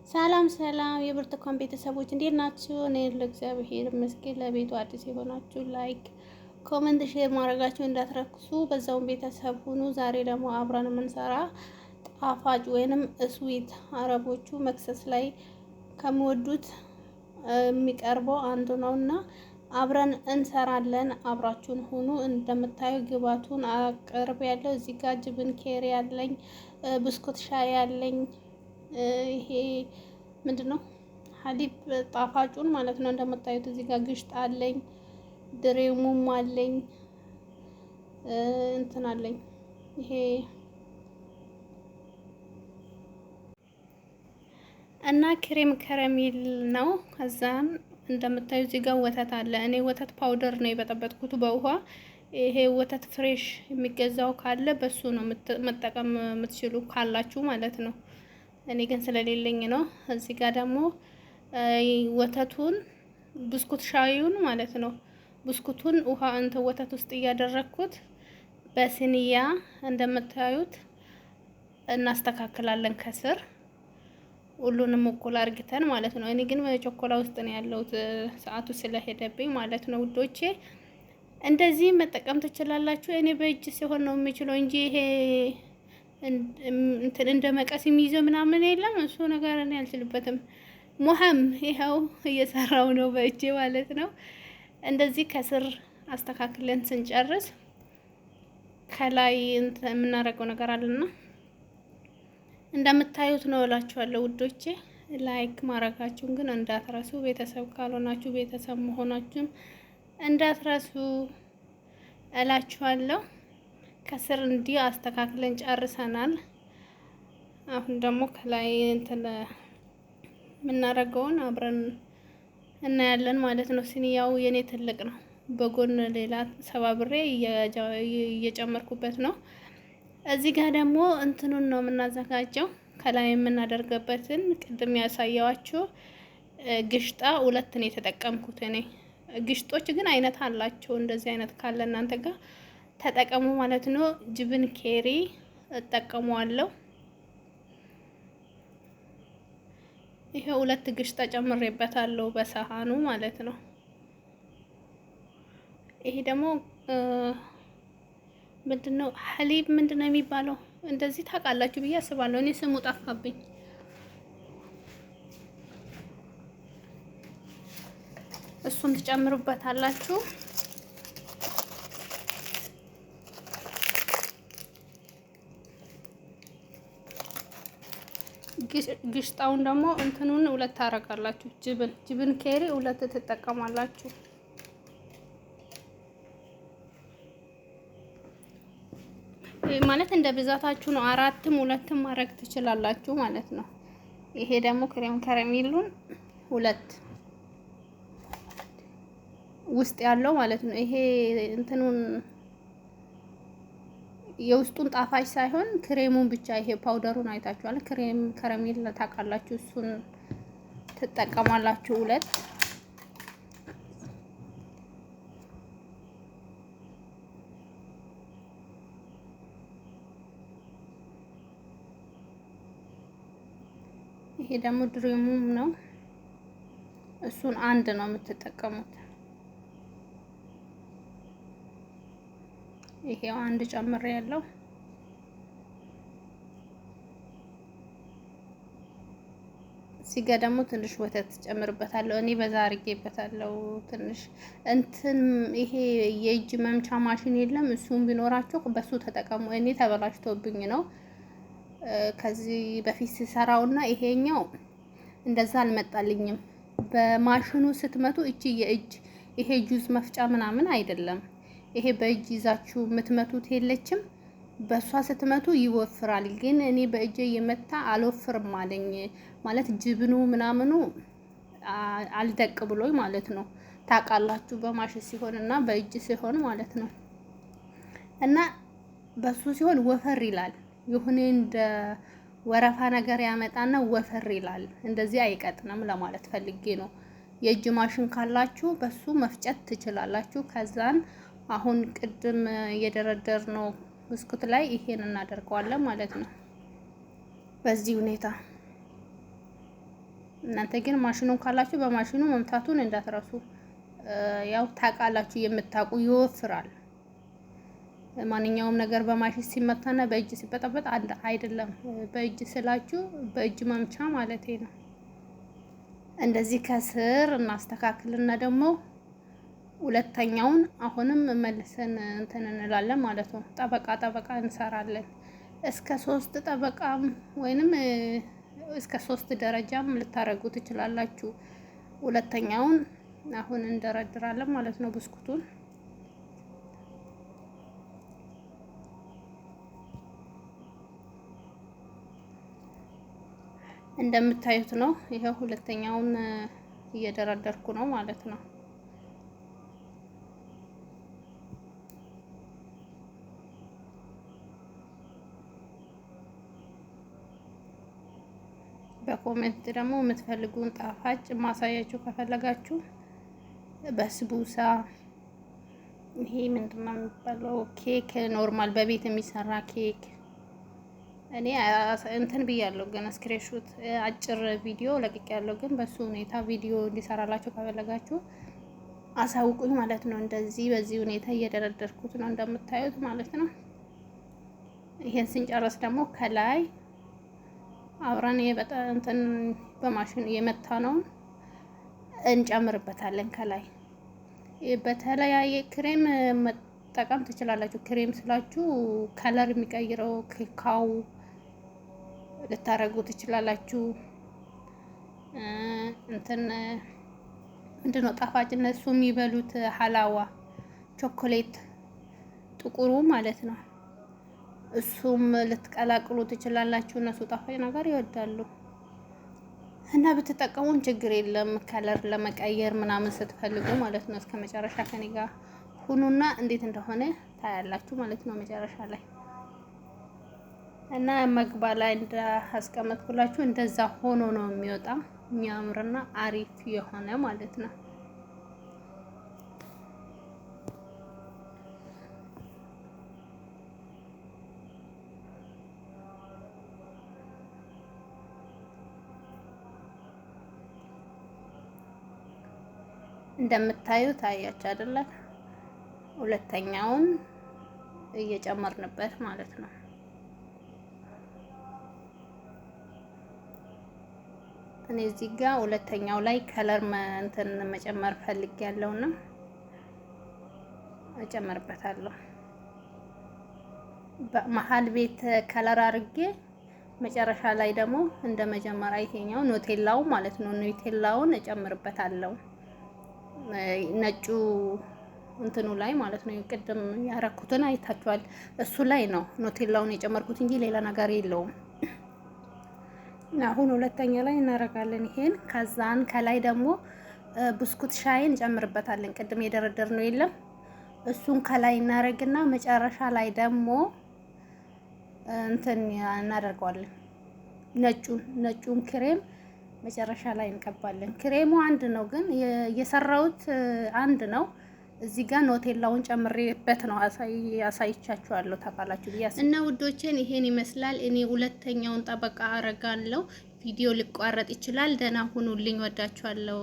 ሰላም ሰላም የብርቱካን ቤተሰቦች እንዴት ናችሁ? እኔ ለእግዚአብሔር ይመስገን። ለቤቱ አዲስ የሆናችሁ ላይክ፣ ኮመንት፣ ሼር ማድረጋችሁ እንዳትረክሱ። በዛውም ቤተሰብ ሁኑ። ዛሬ ደግሞ አብረን የምንሰራ ጣፋጭ ወይንም ስዊት አረቦቹ መክሰስ ላይ ከሚወዱት የሚቀርበው አንዱ ነውና አብረን እንሰራለን። አብራችሁን ሁኑ። እንደምታዩ ግባቱን አቅርብ ያለው እዚህ ጋር ጅብን ኬሪ ያለኝ፣ ብስኩት ሻይ ያለኝ፣ ይሄ ምንድነው ሀሊብ ጣፋጩን ማለት ነው። እንደምታዩት እዚህ ጋር ግሽጣ አለኝ፣ ድሬሙም አለኝ፣ እንትን አለኝ ይሄ እና ክሬም ከረሚል ነው። ከዛም እንደምታዩት እዚህ ጋር ወተት አለ። እኔ ወተት ፓውደር ነው የበጠበጥኩት በውሃ። ይሄ ወተት ፍሬሽ የሚገዛው ካለ በሱ ነው መጠቀም የምትችሉ ካላችሁ ማለት ነው። እኔ ግን ስለሌለኝ ነው። እዚህ ጋር ደግሞ ወተቱን ብስኩት ሻዩን ማለት ነው። ብስኩቱን ውሃ ወተት ውስጥ እያደረግኩት በስንያ እንደምታዩት እናስተካክላለን ከስር ሁሉንም እኩል አርግተን ማለት ነው። እኔ ግን በቾኮላ ውስጥ ነው ያለሁት ሰዓቱ ስለሄደብኝ ማለት ነው ውዶቼ። እንደዚህ መጠቀም ትችላላችሁ። እኔ በእጅ ሲሆን ነው የሚችለው እንጂ ይሄ እንትን እንደ መቀስ የሚይዘው ምናምን የለም። እሱ ነገር እኔ አልችልበትም። ሙሀም ይኸው እየሰራው ነው በእጄ ማለት ነው። እንደዚህ ከስር አስተካክለን ስንጨርስ ከላይ የምናደርገው ነገር አለና እንደምታዩት ነው እላችኋለሁ ውዶቼ። ላይክ ማድረጋችሁን ግን እንዳትረሱ። ቤተሰብ ካልሆናችሁ ቤተሰብ መሆናችሁን እንዳትረሱ እላችኋለሁ። ከስር እንዲህ አስተካክለን ጨርሰናል። አሁን ደግሞ ከላይ እንትን የምናደርገውን አብረን እናያለን ማለት ነው። ሲኒያው የኔ ትልቅ ነው። በጎን ሌላ ሰባብሬ እየጨመርኩበት ነው። እዚህ ጋር ደግሞ እንትኑን ነው የምናዘጋጀው። ከላይ የምናደርገበትን ቅድም ያሳየዋችሁ ግሽጣ ሁለት ነው የተጠቀምኩት እኔ። ግሽጦች ግን አይነት አላቸው። እንደዚህ አይነት ካለ እናንተ ጋር ተጠቀሙ ማለት ነው። ጅብን ኬሪ እጠቀመዋለሁ። ይሄ ሁለት ግሽጣ ጨምሬበታለሁ በሰሃኑ ማለት ነው። ይሄ ደግሞ ምንድነው ሀሊብ ምንድነው የሚባለው? እንደዚህ ታውቃላችሁ ብዬ አስባለሁ። እኔ ስሙ ጠፋብኝ። እሱን ትጨምሩበታላችሁ። ግሽጣውን ደግሞ እንትኑን ሁለት ታረጋላችሁ። ጅብን ኬሪ ሁለት ትጠቀማላችሁ። ማለት እንደ ብዛታችሁ ነው። አራትም ሁለትም ማድረግ ትችላላችሁ ማለት ነው። ይሄ ደግሞ ክሬም ከረሚሉን ሁለት ውስጥ ያለው ማለት ነው። ይሄ እንትኑን የውስጡን ጣፋጭ ሳይሆን ክሬሙን ብቻ ይሄ ፓውደሩን አይታችኋል። ክሬም ከረሚል ታውቃላችሁ። እሱን ትጠቀማላችሁ ሁለት። ይሄ ደግሞ ድሪሙም ነው። እሱን አንድ ነው የምትጠቀሙት። ይሄው አንድ ጨምሬ ያለው። እዚህ ጋር ደግሞ ትንሽ ወተት ጨምርበታለሁ። እኔ በዛ አድርጌበታለሁ ትንሽ እንትን ይሄ የእጅ መምቻ ማሽን የለም። እሱም ቢኖራችሁ በሱ ተጠቀሙ። እኔ ተበላሽቶብኝ ነው ከዚህ በፊት ሲሰራውና ይሄኛው እንደዛ አልመጣልኝም። በማሽኑ ስትመቱ እቺ የእጅ ይሄ ጁስ መፍጫ ምናምን አይደለም። ይሄ በእጅ ይዛችሁ የምትመቱት የለችም። በሷ ስትመቱ ይወፍራል። ግን እኔ በእጄ እየመታ አልወፍርም አለኝ። ማለት ጅብኑ ምናምኑ አልደቅ ብሎኝ ማለት ነው። ታውቃላችሁ በማሽን ሲሆን እና በእጅ ሲሆን ማለት ነው። እና በሱ ሲሆን ወፈር ይላል። የሆነ እንደ ወረፋ ነገር ያመጣና ወፈር ይላል። እንደዚህ አይቀጥንም ለማለት ፈልጌ ነው። የእጅ ማሽን ካላችሁ በሱ መፍጨት ትችላላችሁ። ከዛን አሁን ቅድም የደረደር ነው ብስኩት ላይ ይሄን እናደርገዋለን ማለት ነው። በዚህ ሁኔታ እናንተ ግን ማሽኑን ካላችሁ በማሽኑ መምታቱን እንዳትረሱ። ያው ታውቃላችሁ፣ የምታውቁ ይወፍራል። ማንኛውም ነገር በማሽን ሲመታና በእጅ ሲበጠበጥ አንድ አይደለም። በእጅ ስላችሁ በእጅ መምቻ ማለት ነው። እንደዚህ ከስር እናስተካክልና ደግሞ ሁለተኛውን አሁንም መልሰን እንትን እንላለን ማለት ነው። ጠበቃ ጠበቃ እንሰራለን። እስከ 3 ጠበቃም ወይንም እስከ 3 ደረጃም ልታረጉ ትችላላችሁ። ሁለተኛውን አሁን እንደረድራለን ማለት ነው። ብስኩቱን እንደምታዩት ነው። ይሄው ሁለተኛውን እየደረደርኩ ነው ማለት ነው። በኮሜንት ደግሞ የምትፈልጉን ጣፋጭ ማሳያችሁ ከፈለጋችሁ በስቡሳ፣ ይሄ ምንድነው የሚባለው ኬክ፣ ኖርማል በቤት የሚሰራ ኬክ እኔ እንትን ብያለሁ፣ ግን ስክሪንሾት አጭር ቪዲዮ ለቅቄያለሁ። ግን በሱ ሁኔታ ቪዲዮ እንዲሰራላችሁ ከፈለጋችሁ አሳውቁኝ ማለት ነው። እንደዚህ በዚህ ሁኔታ እየደረደርኩት ነው እንደምታዩት ማለት ነው። ይሄን ስንጨርስ ደግሞ ከላይ አብረን እንትን በማሽን የመታ ነው እንጨምርበታለን። ከላይ በተለያየ ክሬም መጠቀም ትችላላችሁ። ክሬም ስላችሁ ከለር የሚቀይረው ካካው ልታረጉ ትችላላችሁ። እንትን ምንድነው ጣፋጭነት እሱ የሚበሉት ሀላዋ ቾኮሌት ጥቁሩ ማለት ነው። እሱም ልትቀላቅሉ ትችላላችሁ። እነሱ ጣፋጭ ነገር ይወዳሉ እና ብትጠቀሙን ችግር የለም። ከለር ለመቀየር ምናምን ስትፈልጉ ማለት ነው። እስከ መጨረሻ ከኔ ጋር ሁኑና እንዴት እንደሆነ ታያላችሁ ማለት ነው መጨረሻ ላይ። እና መግባ ላይ እንዳስቀመጥኩላችሁ እንደዛ ሆኖ ነው የሚወጣ፣ የሚያምርና አሪፍ የሆነ ማለት ነው። እንደምታዩት አያችሁ አይደለ? ሁለተኛውን እየጨመርንበት ማለት ነው። እኔ እዚህ ጋር ሁለተኛው ላይ ከለር እንትን መጨመር ፈልጌያለሁና እጨምርበታለሁ። በመሃል ቤት ከለር አድርጌ መጨረሻ ላይ ደግሞ እንደ መጀመሪያ ይሄኛው ኖቴላው ማለት ነው። ኖቴላውን እጨምርበታለሁ ነጩ እንትኑ ላይ ማለት ነው። ቅድም ያረኩትን አይታችኋል። እሱ ላይ ነው ኖቴላውን የጨመርኩት እንጂ ሌላ ነገር የለውም። አሁን ሁለተኛ ላይ እናደርጋለን ይሄን። ከዛን ከላይ ደግሞ ብስኩት ሻይን እንጨምርበታለን። ቅድም የደረደርነው የለም እሱን ከላይ እናደርግና መጨረሻ ላይ ደግሞ እንትን እናደርገዋለን። ነጩን ክሬም መጨረሻ ላይ እንቀባለን። ክሬሙ አንድ ነው፣ ግን የሰራሁት አንድ ነው። እዚህ ጋር ኖቴላውን ጨምሬበት ነው አሳይቻችኋለሁ። ታውቃላችሁ ብዬ እና ውዶቼን ይሄን ይመስላል። እኔ ሁለተኛውን ጠበቃ አረጋለሁ። ቪዲዮ ሊቋረጥ ይችላል። ደህና ሁኑልኝ። ወዳችኋለሁ።